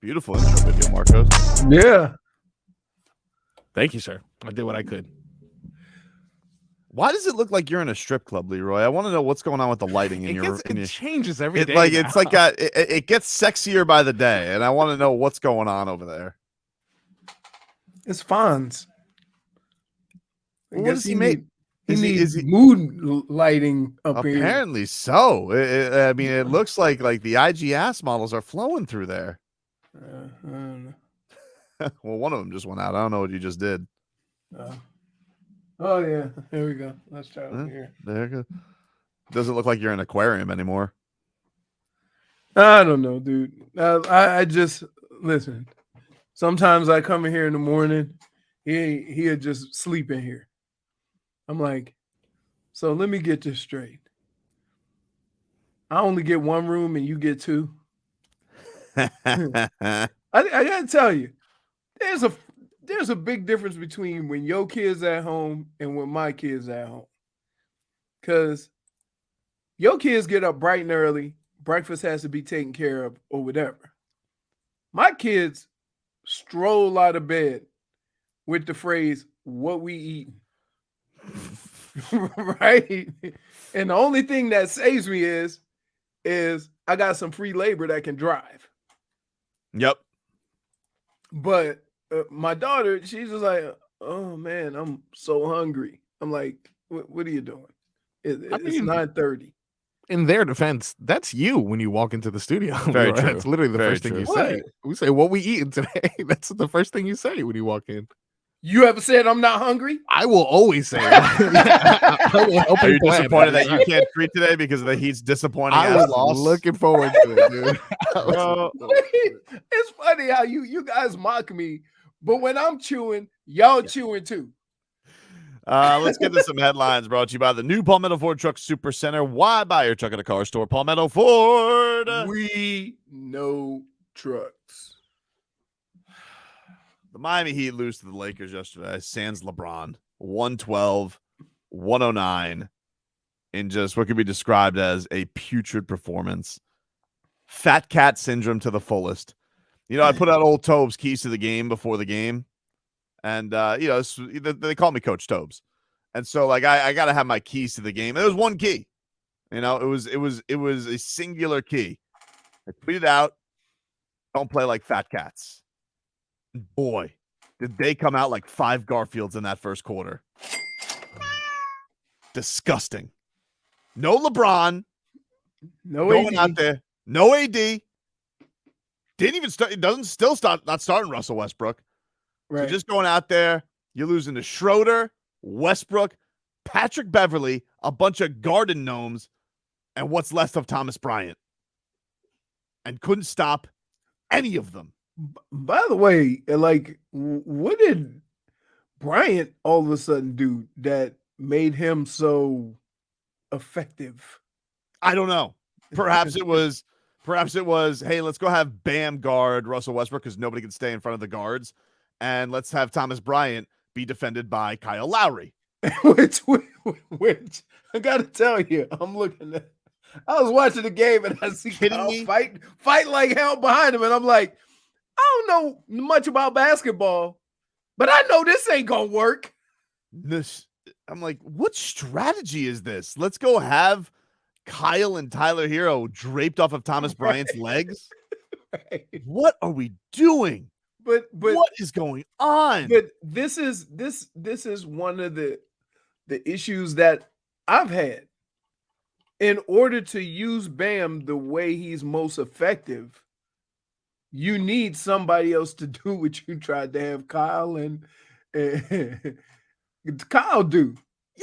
Beautiful intro video, Marcos. Yeah. Thank you, sir. I did what I could. Why does it look like you're in a strip club, Leroy? I want to know what's going on with the lighting in your. It changes every It day. like now. it's like it gets sexier by the day, and I want to know what's going on over there. It's Fonz. Well, what does he make? He needs mood lighting up here. Apparently so. I mean, it looks like the IG ass models are flowing through there. I don't know. Well, one of them just went out. I don't know what you just did. Oh yeah, here we go. Let's try over here. There you go. Doesn't look like you're in an aquarium anymore. I don't know, dude. I just listen. Sometimes I come in here in the morning. He'll just sleep in here. I'm like, so let me get this straight. I only get one room and you get two. I gotta tell you, there's a big difference between when your kids at home and when my kids at home. Cause your kids get up bright and early, breakfast has to be taken care of or whatever. My kids stroll out of bed with the phrase, what we eating. Right? And the only thing that saves me is I got some free labor that can drive. Yep. But my daughter, she's just like, oh man, I'm so hungry. I'm like, what are you doing? It's 9:30. In their defense, that's you when you walk into the studio. Very true. That's literally the first thing you say. We say, what we eating today? That's the first thing you say when you walk in. You ever said I'm not hungry? I will always say that. Are you disappointed that you can't treat today because of the Heat's disappointing ass loss? Looking forward to it, dude. It's funny how you guys mock me, but when I'm chewing, y'all chewing too. Let's get to some headlines brought to you by the new Palmetto Ford Truck Super Center. Why buy your truck at a car store? Palmetto Ford. We know trucks. The Miami Heat lose to the Lakers yesterday. Sans LeBron, 112-109 in just what could be described as a putrid performance. Fat cat syndrome to the fullest. You know, I put out old Tobes keys to the game before the game. And, they call me Coach Tobes. And so, like, I got to have my keys to the game. There was one key. You know, it was a singular key. I tweeted out, don't play like fat cats. Boy, did they come out like 5 Garfields in that first quarter. Disgusting. No LeBron. No going AD. out there. No AD. Didn't even start. It doesn't still start. Not starting Russell Westbrook. Right. So just going out there. You're losing to Schroeder, Westbrook, Patrick Beverly, a bunch of garden gnomes, and what's left of Thomas Bryant. And couldn't stop any of them. By the way, like, what did Bryant all of a sudden do that made him so effective? I don't know. Perhaps it was, hey, let's go have Bam guard Russell Westbrook because nobody can stay in front of the guards. And let's have Thomas Bryant be defended by Kyle Lowry. which I got to tell you, I'm looking at, I was watching the game and I see Kyle fight like hell behind him. And I'm like, I don't know much about basketball, but I know this ain't going to work. I'm like, what strategy is this? Let's go have Kyle and Tyler Hero draped off of Thomas Bryant's legs. Right. What are we doing? But what is going on? But this is one of the issues that I've had. In order to use Bam the way he's most effective, you need somebody else to do what you tried to have Kyle and Kyle do,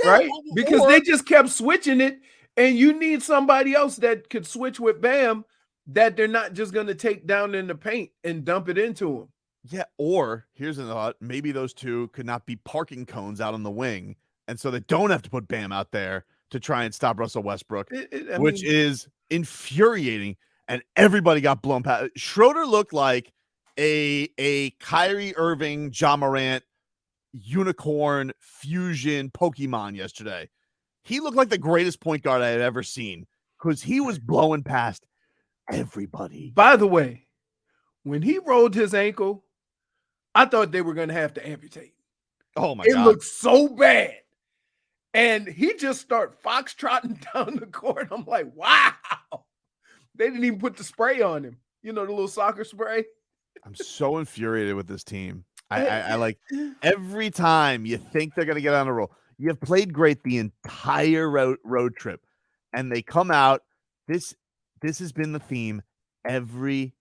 right? Because they just kept switching it, and you need somebody else that could switch with Bam that they're not just going to take down in the paint and dump it into him. Yeah, or here's a thought. Maybe those two could not be parking cones out on the wing, and so they don't have to put Bam out there to try and stop Russell Westbrook, which is infuriating. And everybody got blown past. Schroeder looked like a Kyrie Irving, Ja Morant, unicorn fusion Pokemon yesterday. He looked like the greatest point guard I had ever seen because he was blowing past everybody. By the way, When he rolled his ankle, I thought they were going to have to amputate. Oh my It God. looked so bad. And he just started foxtrotting down the court. I'm like, wow. They didn't even put the spray on him. You know, the little soccer spray. I'm so infuriated with this team. I like every time you think they're going to get on a roll. You have played great the entire road trip, and they come out. This has been the theme every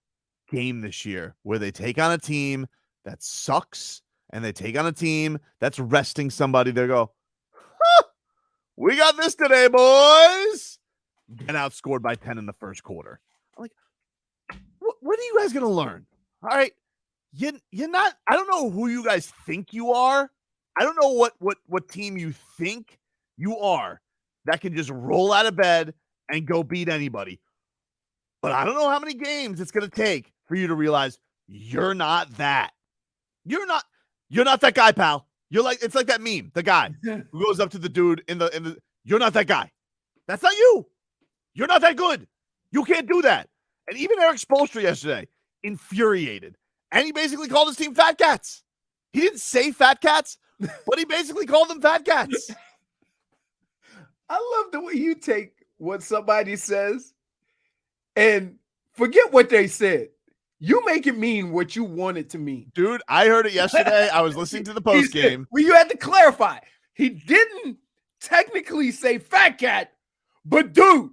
game this year, where they take on a team that sucks, and they take on a team that's resting somebody. They go, we got this today, boys. Get outscored by 10 in the first quarter. I'm like, what are you guys going to learn? All right. You're not, I don't know who you guys think you are. I don't know what team you think you are that can just roll out of bed and go beat anybody. But I don't know how many games it's going to take for you to realize you're not that. You're not that guy, pal. It's like that meme, the guy who goes up to the dude in the you're not that guy. That's not you. You're not that good. You can't do that. And even Eric Spoelstra yesterday, infuriated. And he basically called his team fat cats. He didn't say fat cats, but he basically called them fat cats. I love the way you take what somebody says and forget what they said. You make it mean what you want it to mean. Dude, I heard it yesterday. I was listening to the post game. Well, you had to clarify. He didn't technically say fat cat, but dude,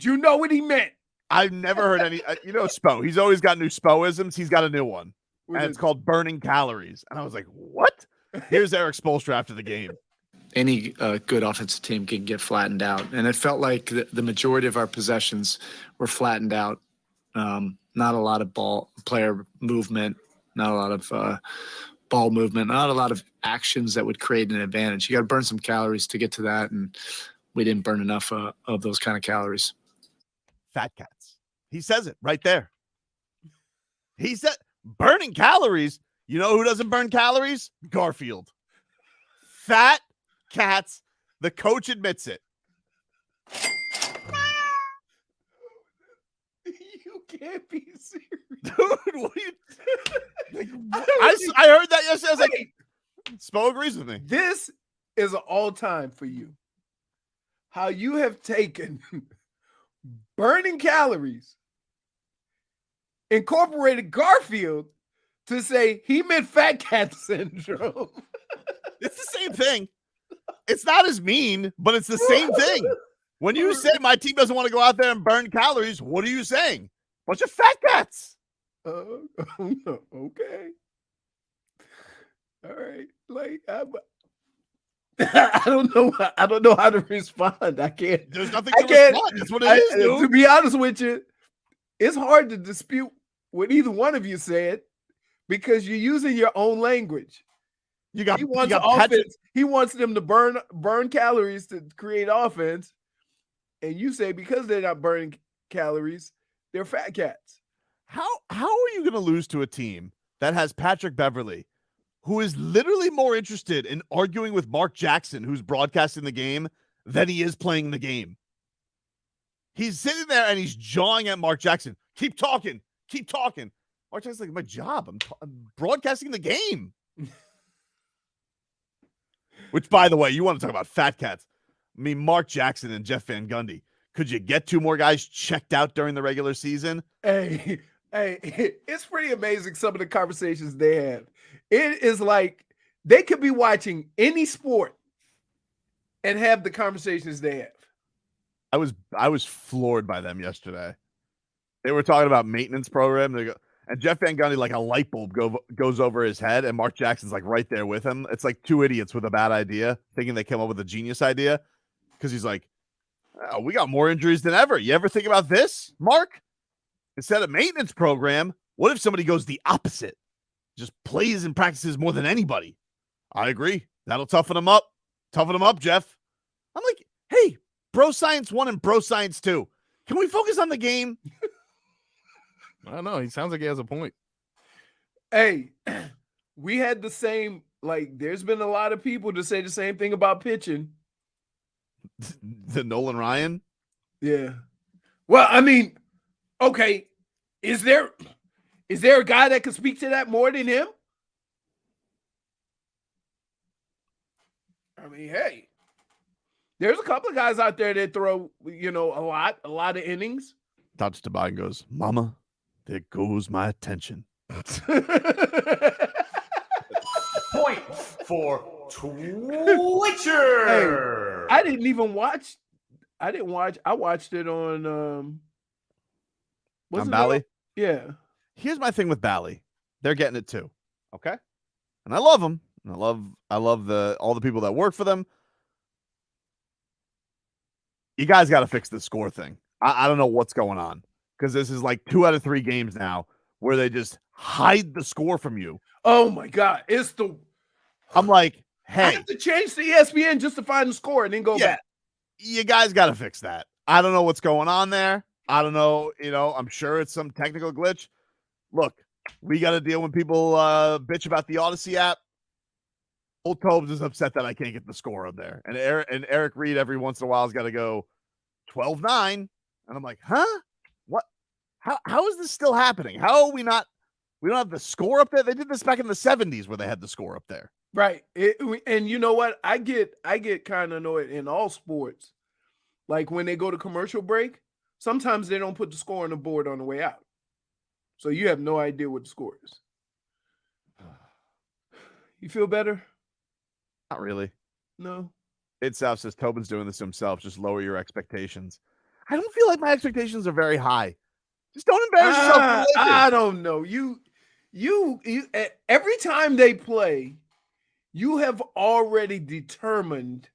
you know what he meant. I've never heard any, Spo. He's always got new Spoisms. He's got a new one. And it's called burning calories. And I was like, what? Here's Eric Spoelstra after the game. Any good offensive team can get flattened out. And it felt like the majority of our possessions were flattened out. Not a lot of player movement, not a lot of ball movement, not a lot of actions that would create an advantage. You got to burn some calories to get to that. And we didn't burn enough of those kind of calories. Fat cats. He says it right there. He said burning calories. You know who doesn't burn calories? Garfield. Fat cats. The coach admits it. You can't be serious. Dude, what are you I heard that yesterday. I was like, Spo agrees with me. This is an all-time for you. How you have taken burning calories, incorporated Garfield to say he meant fat cat syndrome. It's the same thing. It's not as mean, but it's the same thing. When you say my team doesn't want to go out there and burn calories, what are you saying? Bunch of fat cats. Okay. All right. Like I don't know. I don't know how to respond. I can't. There's nothing to respond. That's what it is, dude. To be honest with you, it's hard to dispute what either one of you said because you're using your own language. He wants offense. He wants them to burn calories to create offense, and you say because they're not burning calories, they're fat cats. How are you going to lose to a team that has Patrick Beverley, who is literally more interested in arguing with Mark Jackson, who's broadcasting the game, than he is playing the game? He's sitting there and he's jawing at Mark Jackson. Keep talking. Mark Jackson's like, my job. I'm broadcasting the game. Which, by the way, you want to talk about fat cats. I mean, Mark Jackson and Jeff Van Gundy. Could you get two more guys checked out during the regular season? Hey, it's pretty amazing some of the conversations they have. It is like they could be watching any sport and have the conversations they have. I was floored by them yesterday. They were talking about maintenance program. And Jeff Van Gundy, like a light bulb goes over his head, and Mark Jackson's like right there with him. It's like two idiots with a bad idea, thinking they came up with a genius idea. Because he's like, oh, we got more injuries than ever. You ever think about this, Mark? Instead of maintenance program, what if somebody goes the opposite? Just plays and practices more than anybody. I agree. That'll toughen them up. Toughen them up, Jeff. I'm like, hey, Bro Science 1 and Bro Science 2. Can we focus on the game? I don't know. He sounds like he has a point. Hey, we had the same, like, there's been a lot of people to say the same thing about pitching. The Nolan Ryan? Yeah. Well, I mean, okay, is there Is there a guy that can speak to that more than him? I mean, hey, there's a couple of guys out there that throw, a lot of innings. Dr. Tobin goes, Mama, there goes my attention. Point for Twitcher. Hey, I didn't even watch. I watched it on On Bally? Yeah. Here's my thing with Bally. They're getting it too. Okay? And I love them. And I love all the people that work for them. You guys got to fix the score thing. I don't know what's going on, because this is like 2 out of 3 games now where they just hide the score from you. Oh my God. I'm like, I hey, have to change to ESPN just to find the score and then go back. You guys got to fix that. I don't know what's going on there. I don't know. I'm sure it's some technical glitch. Look, we got to deal when people bitch about the Odyssey app. Old Tobes is upset that I can't get the score on there. And Eric Reed every once in a while has got to go 12-9. And I'm like, huh? What? How is this still happening? How are we don't have the score up there? They did this back in the 70s where they had the score up there. Right. And you know what? I get kind of annoyed in all sports. Like when they go to commercial break, sometimes they don't put the score on the board on the way out. So you have no idea what the score is. You feel better? Not really. No. It South says Tobin's doing this to himself. Just lower your expectations. I don't feel like my expectations are very high. Just don't embarrass yourself. I don't know. You every time they play, you have already determined,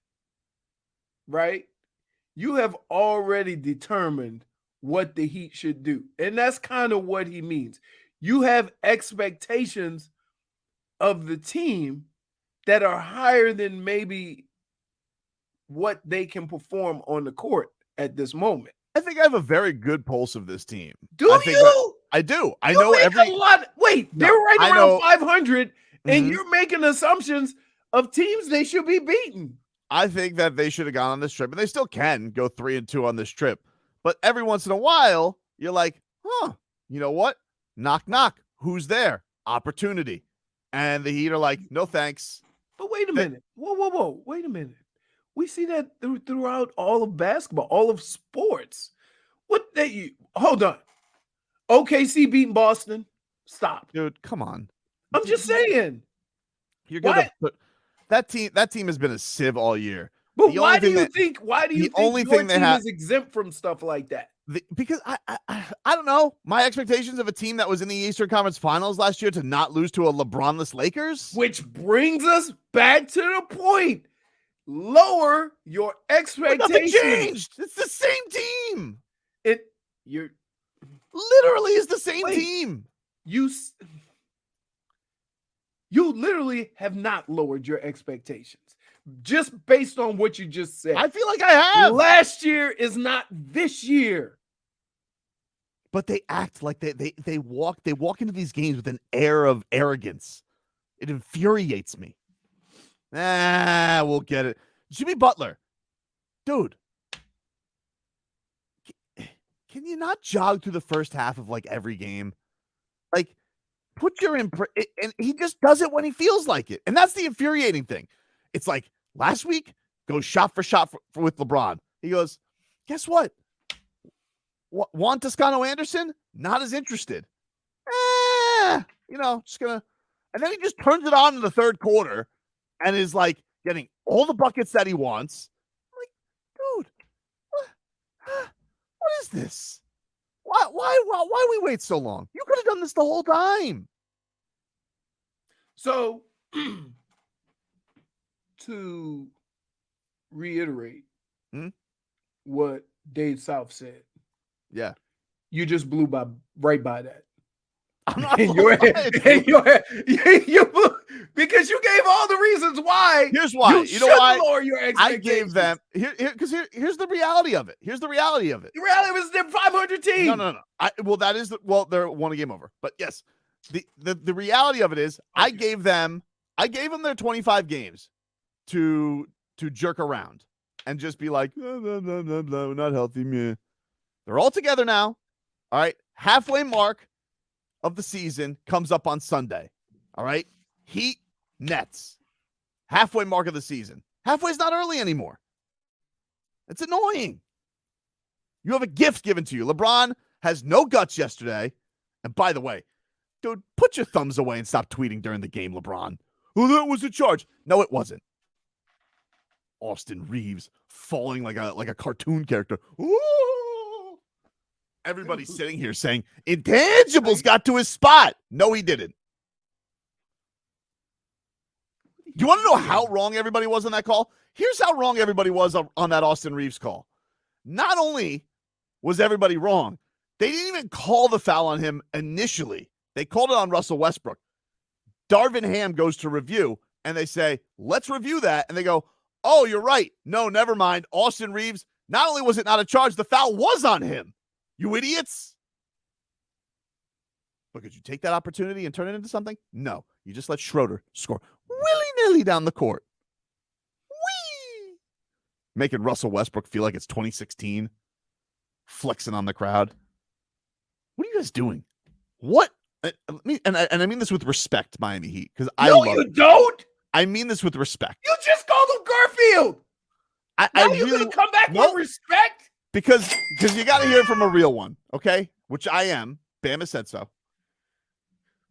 right? You have already determined what the Heat should do. And that's kind of what he means. You have expectations of the team that are higher than maybe what they can perform on the court at this moment. I think I have a very good pulse of this team. Do you? I do. I You know make every a lot. Wait, No, they're right I around know- 500, and Mhm. you're making assumptions of teams they should be beaten. I think that they should have gone on this trip, and they still can go 3-2 on this trip. But every once in a while, you're like, huh, you know what? Knock, knock. Who's there? Opportunity. And the Heat are like, no thanks. But wait a minute. Whoa. Wait a minute. We see that throughout all of basketball, all of sports. Hold on. OKC beating Boston. Stop. Dude, come on. I'm just saying. You're gonna put that team has been a sieve all year. But The why only do thing you that- think the only your thing they team have- is exempt from stuff like that? Because I don't know. My expectations of a team that was in the Eastern Conference Finals last year to not lose to a LeBron-less Lakers. Which brings us back to the point. Lower your But expectations. nothing changed. It's the same team. You're Literally is the same Wait. team. you literally have not lowered your expectations just based on what you just said. I feel like I have. Last year is not this year. But they act like they walk into these games with an air of arrogance. It infuriates me. We'll get it. Jimmy Butler, dude, can you not jog through the first half of like every game? Like, put your and he just does it when he feels like it, and that's the infuriating thing. It's like last week, goes shot for shot with LeBron. He goes, guess what? Juan Toscano Anderson, not as interested. Just gonna, and then he just turns it on in the third quarter and is like getting all the buckets that he wants. I'm like, dude, what is this? Why we wait so long? You could have done this the whole time. So, to reiterate what Dave South said, Yeah. you just blew right by that. I'm not In blowing by it. you blew, because you gave all the reasons why. Here's why. You know should why? lower your I expectations. gave them here's the reality of it. Here's the reality of it. The reality was they're 500 team. No. They're one game over. But yes, the reality of it is I gave them their 25 games to jerk around and just be like, blah, blah, blah, blah, blah, we're not healthy. Meh. They're all together now. All right. Halfway mark of the season comes up on Sunday. All right? Heat, Nets. Halfway mark of the season. Halfway's not early anymore. It's annoying. You have a gift given to you. LeBron has no guts yesterday. And by the way, dude, put your thumbs away and stop tweeting during the game, LeBron. Oh, that was a charge. No, it wasn't. Austin Reeves falling like a cartoon character. Ooh! Everybody's sitting here saying intangibles got to his spot. No, he didn't. Do you want to know how wrong everybody was on that call? Here's how wrong everybody was on that Austin Reeves call. Not only was everybody wrong, they didn't even call the foul on him initially. They called it on Russell Westbrook. Darvin Ham goes to review, and they say, let's review that. And they go, oh, you're right. No, never mind. Austin Reeves, not only was it not a charge, the foul was on him. You idiots. But could you take that opportunity and turn it into something? No. You just let Schroeder score willy-nilly down the court. Whee! Making Russell Westbrook feel like it's 2016. Flexing on the crowd. What are you guys doing? What? And I mean this with respect, Miami Heat, because I love you it. don't. I mean this with respect. You just called him Garfield. Now you're gonna come back with respect? Because you got to hear it from a real one, okay? Which I am. Bam has said so.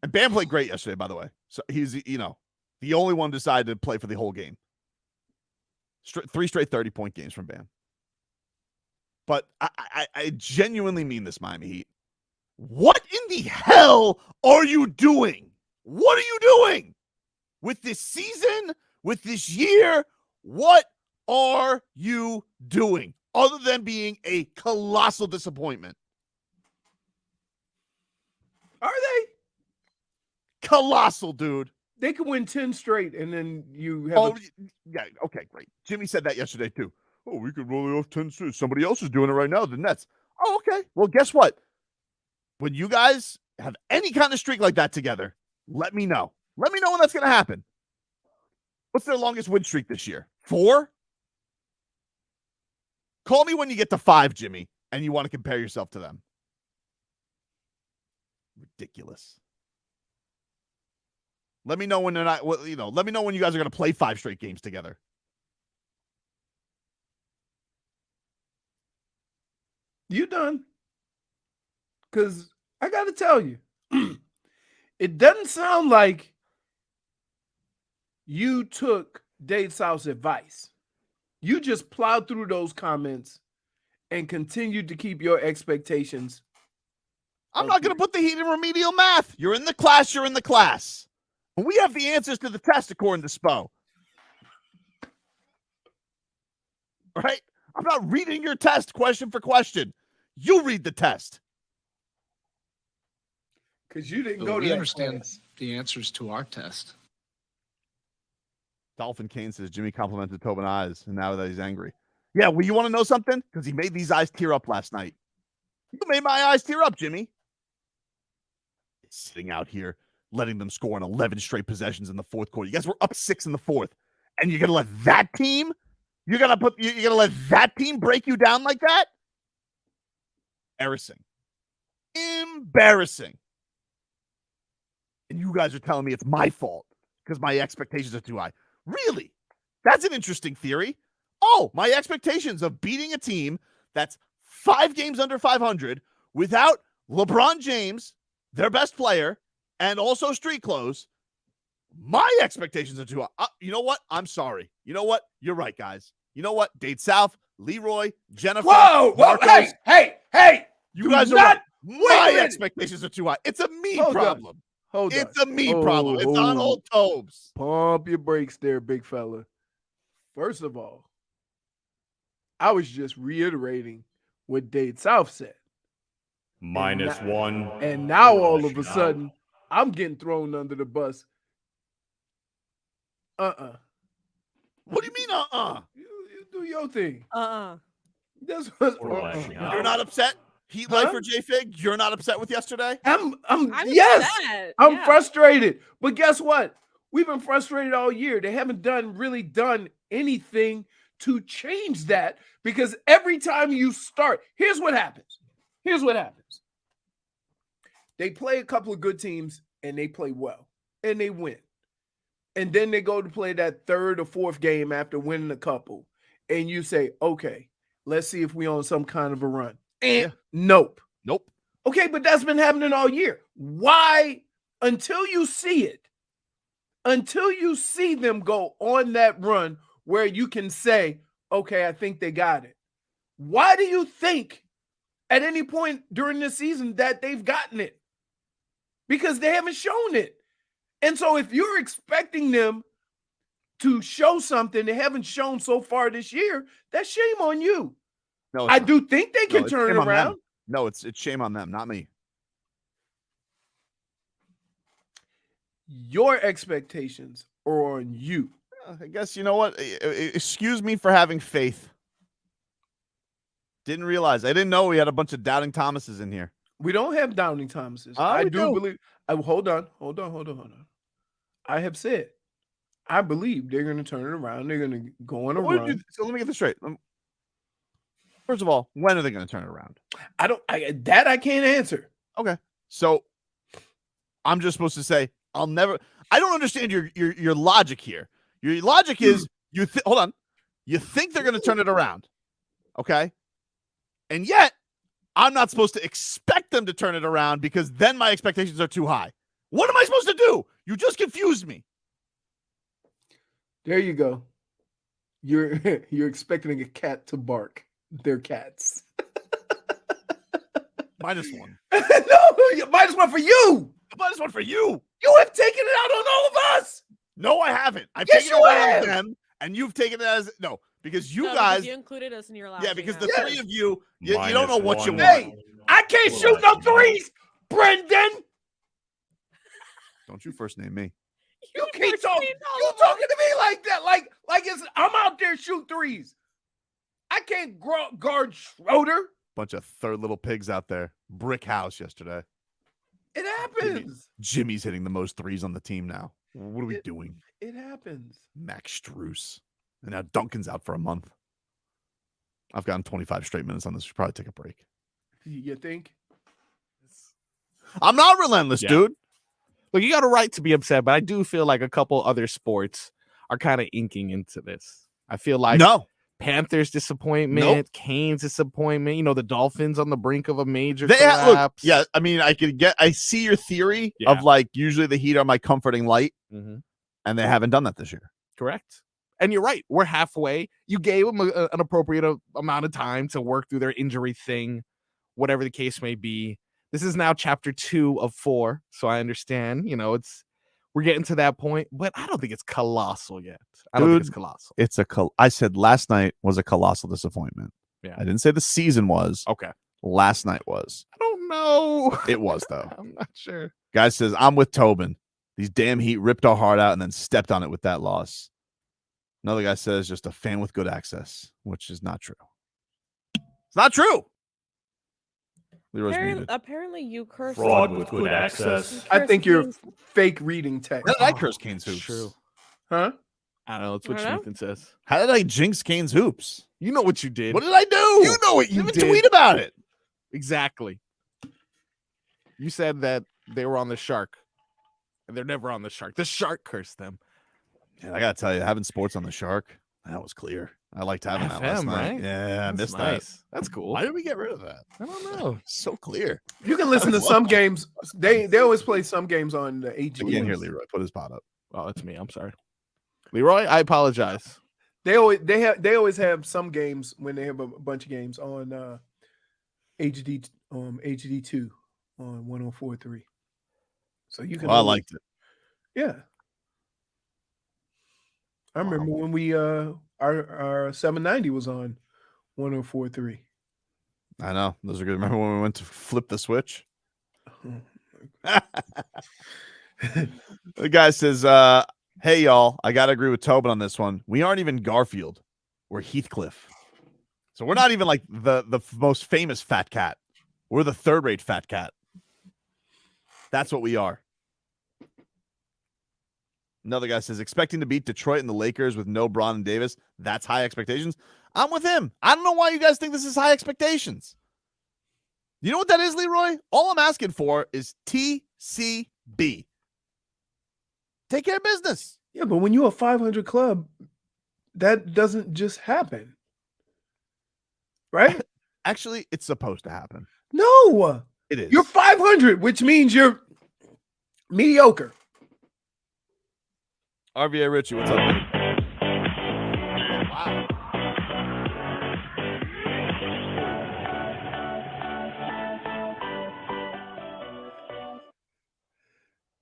And Bam played great yesterday, by the way. So he's, the only one decided to play for the whole game. 3 straight 30-point games from Bam. But I genuinely mean this, Miami Heat. What in the hell are you doing? What are you doing with this season, with this year? What are you doing other than being a colossal disappointment? Are they? Colossal, dude. They could win 10 straight, and then you have yeah, okay, great. Jimmy said that yesterday, too. Oh, we could roll it off 10 straight. Somebody else is doing it right now, the Nets. Oh, okay. Well, guess what? When you guys have any kind of streak like that together, let me know. Let me know when that's going to happen. What's their longest win streak this year? 4? Call me when you get to 5, Jimmy, and you want to compare yourself to them. Ridiculous. Let me know when they're not, let me know when you guys are going to play 5 straight games together. You done? Because I got to tell you, it doesn't sound like you took Dave South's advice. You just plowed through those comments and continued to keep your expectations. I'm not going to put the Heat in remedial math. You're in the class. You're in the class. And we have the answers to the test according to Spo. Right? I'm not reading your test question for question. You read the test. Because you didn't So go to we that understand class. the answers to our test. Dolphin Kane says Jimmy complimented Tobin eyes, and now that he's angry. Yeah, well, you want to know something? Because he made these eyes tear up last night. You made my eyes tear up, Jimmy. Sitting out here, letting them score in 11 straight possessions in the fourth quarter. You guys were up 6 in the fourth, and you're gonna let that team? You're gonna let that team break you down like that? Embarrassing. And you guys are telling me it's my fault because my expectations are too high. Really? That's an interesting theory. Oh, my expectations of beating a team that's 5 games under 500 without LeBron James, their best player, and also street clothes. My expectations are too high. You know what? I'm sorry. You know what? You're right, guys. You know what? Dade South, Leroy, Jennifer. Whoa, Marcos, hey. you guys are right. My expectations are too high. It's a me problem. It's a me problem. It's on old Tobes. Pump your brakes there, big fella. First of all, I was just reiterating what Dade South said. -1. And now all of a sudden, I'm getting thrown under the bus. What do you mean, You do your thing. That's You're not upset? Heat Life or J-Fig? You're not upset with yesterday? I'm yes. upset. I'm frustrated. But guess what? We've been frustrated all year. They haven't really done anything to change that, because every time you start, here's what happens. They play a couple of good teams and they play well and they win. And then they go to play that third or fourth game after winning a couple. And you say, okay, let's see if we on some kind of a run. And nope. Okay, but that's been happening all year. Why? Until you see it, until you see them go on that run where you can say, okay, I think they got it. Why do you think at any point during this season that they've gotten it? Because they haven't shown it. And so if you're expecting them to show something they haven't shown so far this year, that's shame on you. No, I do think they can it's turn it shame on them. around. No, it's shame on them, not me. Your expectations are on you. I guess, you know what? Excuse me for having faith. Didn't realize. I didn't know we had a bunch of doubting Thomases in here. We don't have doubting Thomases. I do believe. Hold on. I have said, I believe they're going to turn it around. They're going to go on a run. So let me get this straight. First of all, when are they going to turn it around? I can't answer. Okay. So I'm just supposed to say, I don't understand your logic here. Your logic is hold on. You think they're going to turn it around. Okay. And yet I'm not supposed to expect them to turn it around because then my expectations are too high. What am I supposed to do? You just confused me. There you go. You're expecting a cat to bark. They're cats. -1. No, -1 for you. -1 for you. You have taken it out on all of us. No, I haven't. I've Yes, taken you it out have. on them, and you've taken it as no, because you No, guys. because you included us in your last. Yeah, because the email. three of you, you don't know what you -1. want. Hey, I can't shoot no threes, Brendan. Don't you first name me. You keep first talking. named all You of us. talking to me like that? Like it's I'm out there shoot threes. I can't guard Schroeder. Bunch of third little pigs out there. Brick house yesterday. It happens. Jimmy's hitting the most threes on the team now. What are we doing? It happens. Max Strus. And now Duncan's out for a month. I've gotten 25 straight minutes on this. We should probably take a break. You think? I'm not relentless, Yeah. dude. Look, you got a right to be upset, but I do feel like a couple other sports are kind of inking into this. I feel like No. Panthers disappointment, Canes disappointment. You know, the Dolphins on the brink of a major Look, collapse. yeah, I mean, I see your theory Yeah. of like usually the Heat are my comforting light, Mhm. and they haven't done that this year. Correct. And you're right. We're halfway. You gave them an appropriate amount of time to work through their injury thing, whatever the case may be. This is now chapter 2 of 4. So I understand, you know, we're getting to that point, but I don't think it's colossal yet. I don't think it's colossal. I said last night was a colossal disappointment. Yeah. I didn't say the season was. Okay. Last night was. I don't know. It was though. I'm not sure. Guy says, I'm with Tobin. These damn Heat ripped our heart out and then stepped on it with that loss. Another guy says, just a fan with good access, which is not true. It's not true. Leroy's muted. Apparently, you cursed. Fraud with good access. I think you're Canes. fake reading text. How did I curse Canes hoops? True. Huh? I don't know. It's what I don't know. Nathan says. How did I jinx Canes hoops? You know what you did. What did I do? You know what you didn't did. tweet about it. Exactly. You said that they were on the shark, and they're never on the shark. The shark cursed them. Yeah, I gotta tell you, having sports on the Shark, that was clear. I liked having that last FM, night. right? Yeah, I That's missed nice. That's cool. that. Why did we get rid of that? I don't know. So clear. You can listen to some games. They always play some games on the I HD. can't hear Leroy. Put his pot up. Oh, it's me. I'm sorry. Leroy, I apologize. They always have some games when they have a bunch of games on HD2 on 104.3. So you can. Well, I liked it. Yeah. I remember when we our 790 was on 104.3. I know. Those are good. Remember when we went to flip the switch? The guy says, hey, y'all, I got to agree with Tobin on this one. We aren't even Garfield. We're Heathcliff. So we're not even like the most famous fat cat. We're the third-rate fat cat. That's what we are. Another guy says, expecting to beat Detroit and the Lakers with no Bron and Davis. That's high expectations. I'm with him. I don't know why you guys think this is high expectations. You know what that is, Leroy? All I'm asking for is TCB. Take care of business. Yeah, but when you're a 500 club, that doesn't just happen. Right? Actually, it's supposed to happen. No. It is. You're 500, which means you're mediocre. RVA Richie, what's up, buddy? Wow.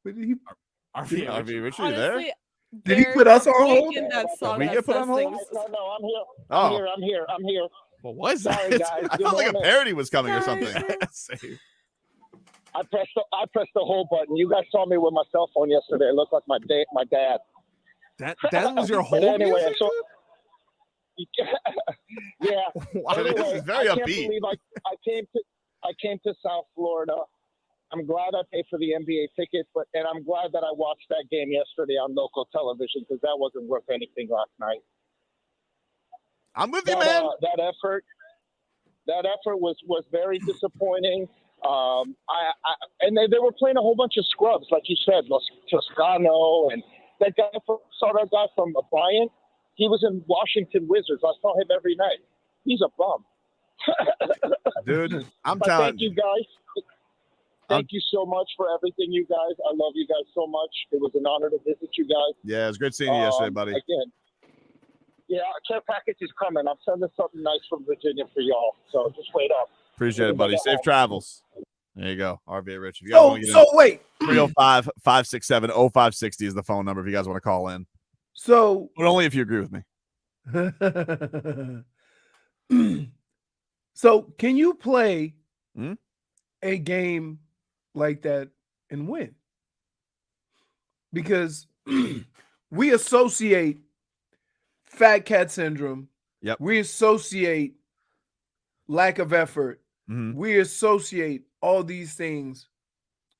But he- RVA Richie, you there? Honestly, Did he they're put us on hold? making that song we that get put says on hold? things. No, I'm here. Oh, I'm here. What was Sorry, that? guys. I Good felt like a morning. parody was coming or something. Same. I pressed the hold button. You guys saw me with my cell phone yesterday. It looked like my dad. That was your whole But anyway, music? so yeah. Wow. This Anyway, is very I can't upbeat. believe I came to South Florida. I'm glad I paid for the NBA ticket, and I'm glad that I watched that game yesterday on local television because that wasn't worth anything last night. I'm with you, man. That effort was very disappointing. And they were playing a whole bunch of scrubs, like you said, Toscano, and that guy from Bryant. He was in Washington Wizards. I saw him every night. He's a bum. Dude, I'm But telling thank you guys. Thank you so much for everything, you guys. I love you guys so much. It was an honor to visit you guys. Yeah, it was great seeing you yesterday, buddy. Again, yeah, care package is coming. I'm sending something nice from Virginia for y'all. So just wait up. Appreciate it, buddy. Safe travels. There you go. RVA Rich. If you guys want to get So wait. 305-567-0560 is the phone number if you guys want to call in. So But only if you agree with me. So can you play Hmm? a game like that and win? Because we associate fat cat syndrome. Yep. We associate lack of effort. Mhm. We associate all these things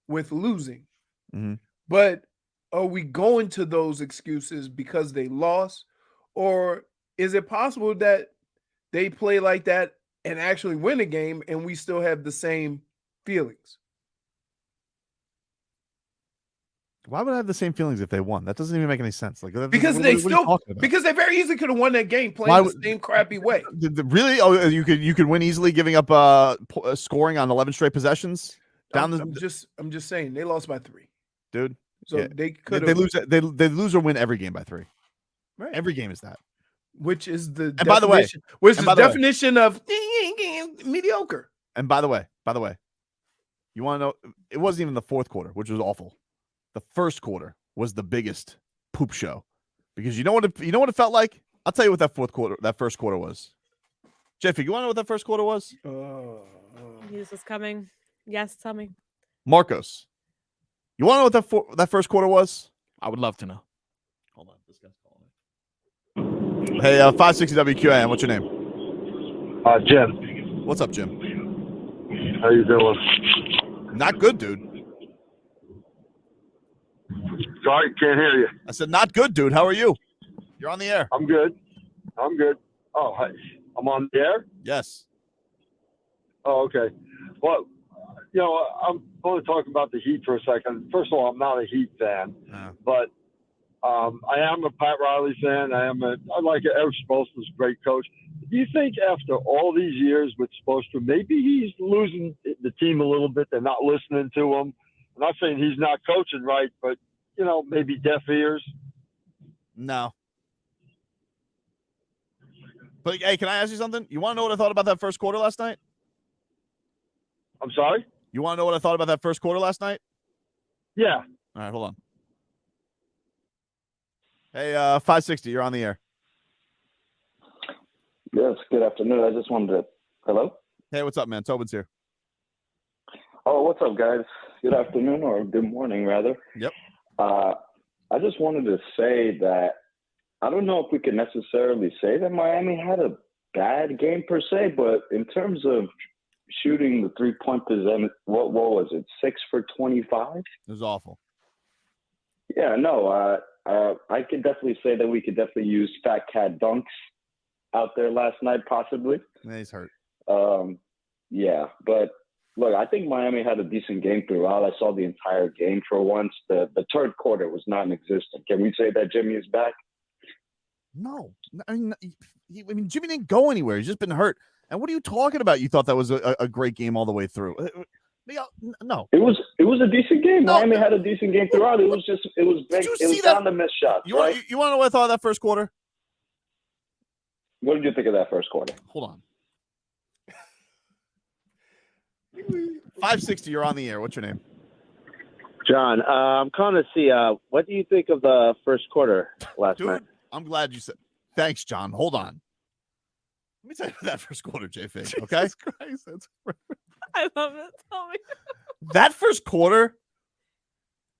with losing. Mhm. But are we going to those excuses because they lost? Or is it possible that they play like that and actually win a game and we still have the same feelings? Why would I have the same feelings if they won? That doesn't even make any sense. Like Because what they are you still talking about? because they very easily could have won that game Why playing would- the same crappy way. Really? Oh, you could win easily giving up scoring on 11 straight possessions down I'm just saying they lost by 3. dude. So Yeah. they could They have lose. They lose or win every game by 3. right. Every game is that. Which is the And by the way- definition, which is and the by the way- definition of mediocre. And by the way, you want to know? It wasn't even the fourth quarter, which was awful. The first quarter was the biggest poop show because you know what it felt like. I'll tell you what that first quarter was. Jeffy, you want to know what that first quarter was? News was coming. Yes, tell me. Marcos, you want to know what that first quarter was? I would love to know. Hold on, this guy's calling me. Hey, 560 WQAM, what's your name? Jim. What's up, Jim? How you doing? Not good, dude. Sorry, can't hear you. I said not good, dude. How are you? You're on the air. I'm good. Oh, hi. I'm on the air? Yes. Oh, okay. Well, I'm going to talk about the Heat for a second. First of all, I'm not a Heat fan, but I am a Pat Riley fan. I like it. Eric Spoelstra's a great coach. Do you think after all these years with Spoelstra, maybe he's losing the team a little bit? They're not listening to him. I'm not saying he's not coaching right, but, maybe deaf ears. No. But hey, can I ask you something? You want to know what I thought about that first quarter last night? I'm sorry? You want to know what I thought about that first quarter last night? Yeah. All right, hold on. Hey, 560, you're on the air. Yes, good afternoon. I just wanted to. Hello? Hey, what's up, man? Tobin's here. Oh, what's up, guys? Good afternoon, or good morning, rather. Yep. I just wanted to say that I don't know if we can necessarily say that Miami had a bad game per se, but in terms of shooting the 3-point percentage, what was it, 6 for 25? It was awful. Yeah, no, I could definitely say that we could definitely use Fat Cat dunks out there last night, possibly. Yeah, he's hurt. Yeah, but Look, I think Miami had a decent game throughout. I saw the entire game for once. The third quarter was non-existent. Can we say that Jimmy is back? No. I mean, Jimmy didn't go anywhere. He's just been hurt. And what are you talking about? You thought that was a great game all the way through. No. It was a decent game. No. Miami had a decent game throughout. It was down to missed shots. You want to know what I thought of that first quarter? What did you think of that first quarter? Hold on. 560, you're on the air. What's your name? John, I'm calling to see what do you think of the first quarter last night? I'm glad you said. Thanks, John. Hold on. Let me tell you that first quarter, J-Fig, okay? Jesus Christ, that's I love it. Tell me. That first quarter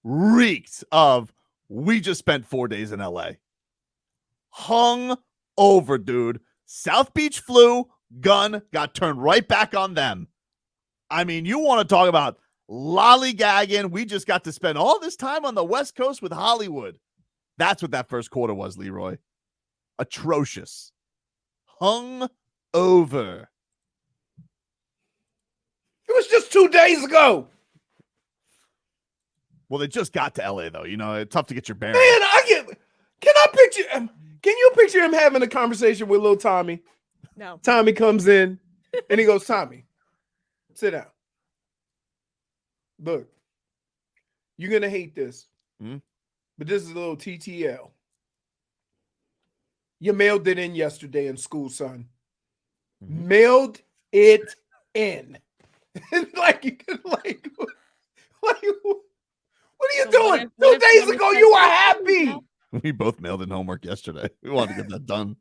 reeked of we just spent 4 days in LA. Hung over, dude. South Beach flu, gun, got turned right back on them. I mean, you want to talk about lollygagging. We just got to spend all this time on the West Coast with Hollywood. That's what that first quarter was, Leroy. Atrocious. Hung over. It was just 2 days ago. Well, they just got to LA, though. You know, it's tough to get your bearings. Man, can you picture him having a conversation with little Tommy? No. Tommy comes in and he goes, Tommy, sit down. Look, you're going to hate this, but this is a little TTL. You mailed it in yesterday in school, son. Mailed it in. What are you doing? 2 days ago, you were happy. We both mailed in homework yesterday. We wanted to get that done.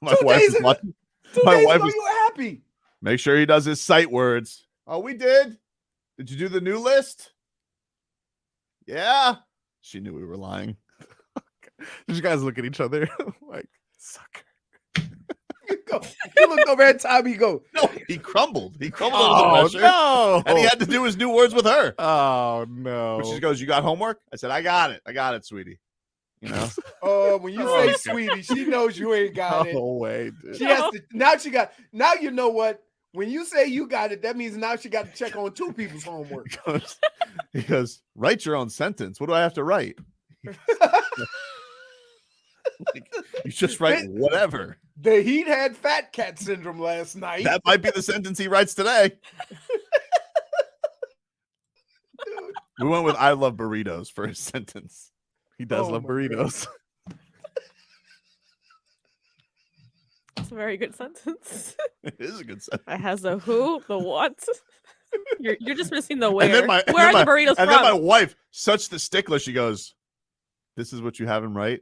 My 2 wife days was ago, watching. 2 My days wife ago, was. you were happy. Make sure he does his sight words. Oh, we did. Did you do the new list? Yeah. She knew we were lying. You guys look at each other like, sucker. You looked over at Tommy, you go. No, he crumbled. He crumbled under the pressure. No. And he had to do his new words with her. Oh, no. But she goes, you got homework? I said, I got it. I got it, sweetie. You know? Oh, when you say sweetie, she knows you ain't got it. Oh, wait. Dude. She has to, now you know what? When you say you got it, that means now she got to check on two people's homework. He goes, write your own sentence. What do I have to write? You just write whatever. The Heat had fat cat syndrome last night. That might be the sentence he writes today. We went with I love burritos for his sentence. He does love burritos. It's a very good sentence. It is a good sentence. It has the who, the what. You're just missing the where. And then Where are the burritos and from? then my wife, such the stickler, she goes, this is what you have him write?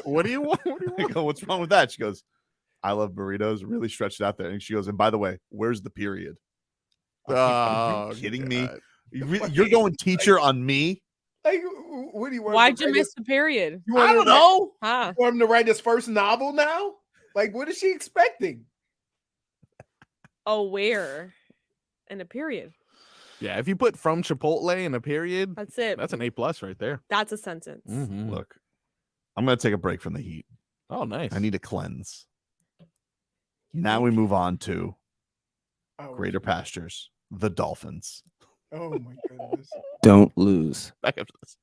What do you want? I go, what's wrong with that? She goes, I love burritos. Really stretched out there. And she goes, and by the way, where's the period? Are you kidding me? You're going teacher on me? Like, what do you want? Why'd you miss the period? I don't know. Huh? You want him to write his first novel now? Like, what is she expecting? Oh, where? And a period. Yeah, if you put from Chipotle in a period, That's it. that's an A+ right there. That's a sentence. Mm-hmm. Look, I'm going to take a break from the Heat. Oh, nice. I need a cleanse. Now we move on to Greater Pastures, the Dolphins. Oh, my goodness. Don't lose. Back after this.